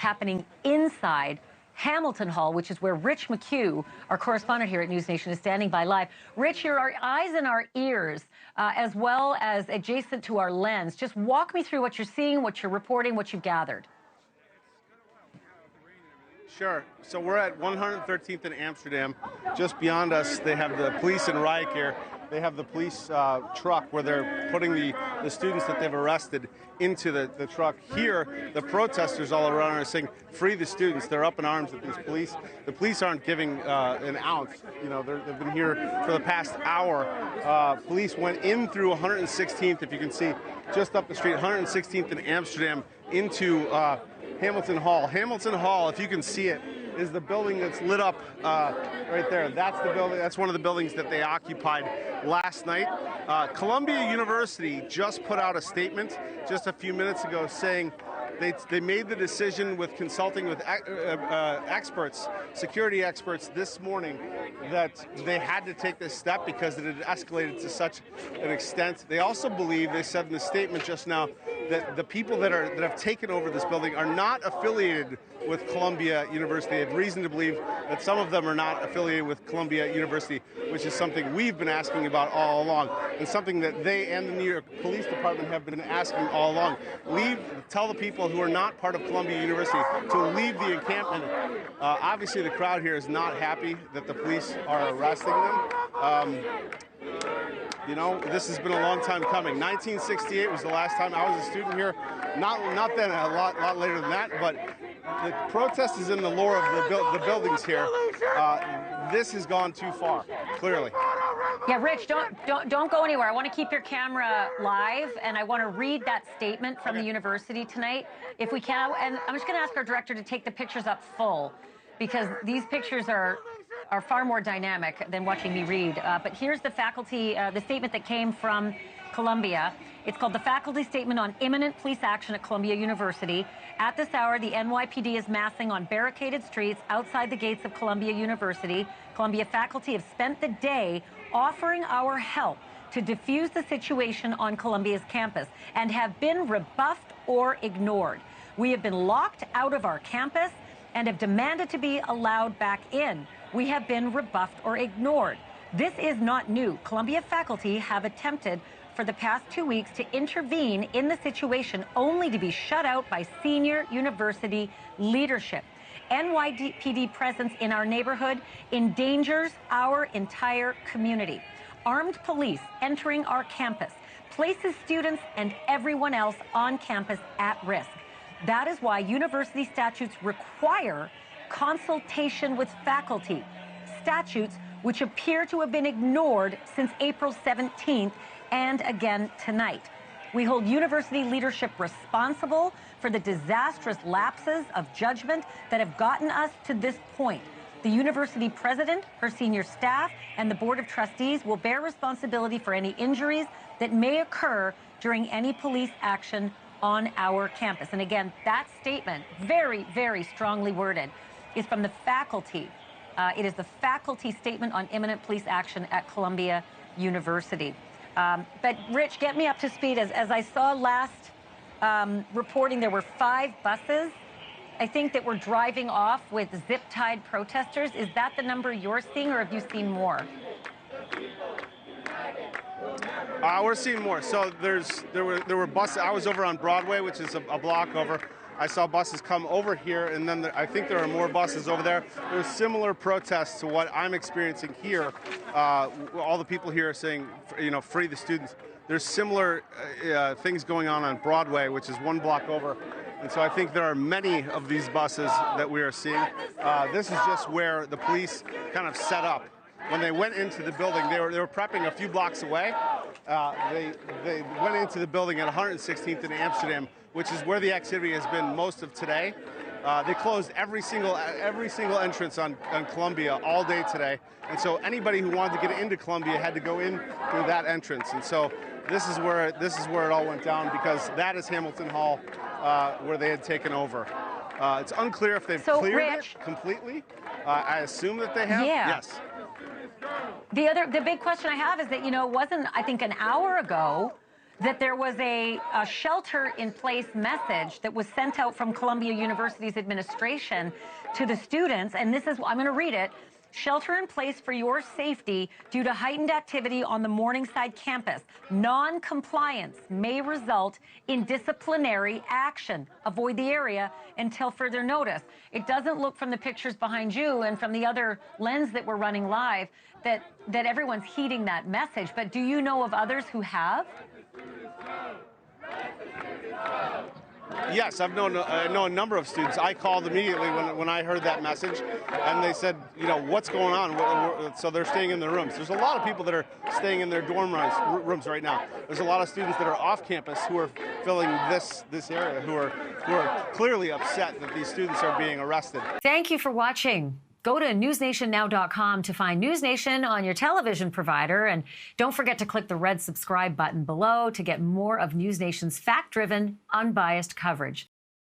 happening inside Hamilton Hall, which is where Rich McHugh, our correspondent here at NewsNation, is standing by live. Rich, you're our eyes and our ears, as well as adjacent to our lens. Just walk me through what you're seeing, what you're reporting, what you've gathered. Sure. So we're at 113th and Amsterdam. Just beyond us, they have the police in riot gear. They have the police truck where they're putting the students that they've arrested into the truck. Here, the protesters all around are saying, free the students. They're up in arms at these police. The police aren't giving an ounce. You know, they've been here for the past hour. Police went in through 116th, if you can see, just up the street, 116th and Amsterdam into Hamilton Hall. Hamilton Hall, if you can see it, is the building that's lit up right there. That's the building. That's one of the buildings that they occupied last night. Columbia University just put out a statement just a few minutes ago saying they made the decision with consulting with experts, security experts this morning, that they had to take this step because it had escalated to such an extent. They also believe, they said in the statement just now, that the people that have taken over this building are not affiliated with Columbia University. They had reason to believe that some of them are not affiliated with Columbia University, which is something we've been asking about all along, and something that they and the New York Police Department have been asking all along. Tell the people who are not part of Columbia University to leave the encampment. Obviously, the crowd here is not happy that the police are arresting them. You know, this has been a long time coming. 1968 was the last time I was a student here. Not then, a lot later than that, but the protest is in the lore of the buildings here. This has gone too far, clearly. Yeah, Rich, don't go anywhere. I want to keep your camera live, and I want to read that statement from the university tonight, if we can. And I'm just going to ask our director to take the pictures up full, because these pictures are far more dynamic than watching me read. But here's the faculty, the statement that came from Columbia. It's called the Faculty Statement on Imminent Police Action at Columbia University. At this hour, the NYPD is massing on barricaded streets outside the gates of Columbia University. Columbia faculty have spent the day offering our help to defuse the situation on Columbia's campus and have been rebuffed or ignored. We have been locked out of our campus and have demanded to be allowed back in. We have been rebuffed or ignored. This is not new. Columbia faculty have attempted for the past 2 weeks to intervene in the situation, only to be shut out by senior university leadership. NYPD presence in our neighborhood endangers our entire community. Armed police entering our campus places students and everyone else on campus at risk. That is why university statutes require consultation with faculty, statutes which appear to have been ignored since April 17th and again tonight. We hold university leadership responsible for the disastrous lapses of judgment that have gotten us to this point. The university president, her senior staff, and the board of trustees will bear responsibility for any injuries that may occur during any police action on our campus. And again, that statement, very, very strongly worded, is from the faculty. It is the faculty statement on imminent police action at Columbia University. But Rich, get me up to speed. As I saw last reporting, there were 5 buses, I think, that were driving off with zip-tied protesters. Is that the number you're seeing, or have you seen more? We're seeing more. So there were buses. I was over on Broadway, which is a block over. I saw buses come over here, and then I think there are more buses over there. There's similar protests to what I'm experiencing here. All the people here are saying, you know, free the students. There's similar things going on Broadway, which is 1 block over. And so I think there are many of these buses that we are seeing. This is just where the police kind of set up. When they went into the building, they were prepping a few blocks away. They went into the building at 116th and Amsterdam, which is where the activity has been most of today. They closed every single entrance on Columbia all day today, and so anybody who wanted to get into Columbia had to go in through that entrance. And so this is where it all went down, because that is Hamilton Hall, where they had taken over. It's unclear if they've cleared it completely. I assume that they have. Yeah. Yes. The big question I have is that, you know, it wasn't, I think, an hour ago that there was a shelter-in-place message that was sent out from Columbia University's administration to the students, and this is, I'm going to read it. Shelter in place for your safety due to heightened activity on the Morningside campus. Non-compliance may result in disciplinary action. Avoid the area until further notice. It doesn't look from the pictures behind you and from the other lens that we're running live that everyone's heeding that message. But do you know of others who have? Yes, I know a number of students. I called immediately when I heard that message, and they said, you know, what's going on? So they're staying in their rooms. There's a lot of people that are staying in their dorm rooms right now. There's a lot of students that are off campus who are filling this area, who are clearly upset that these students are being arrested. Thank you for watching. Go to newsnationnow.com to find NewsNation on your television provider. And don't forget to click the red subscribe button below to get more of NewsNation's fact-driven, unbiased coverage.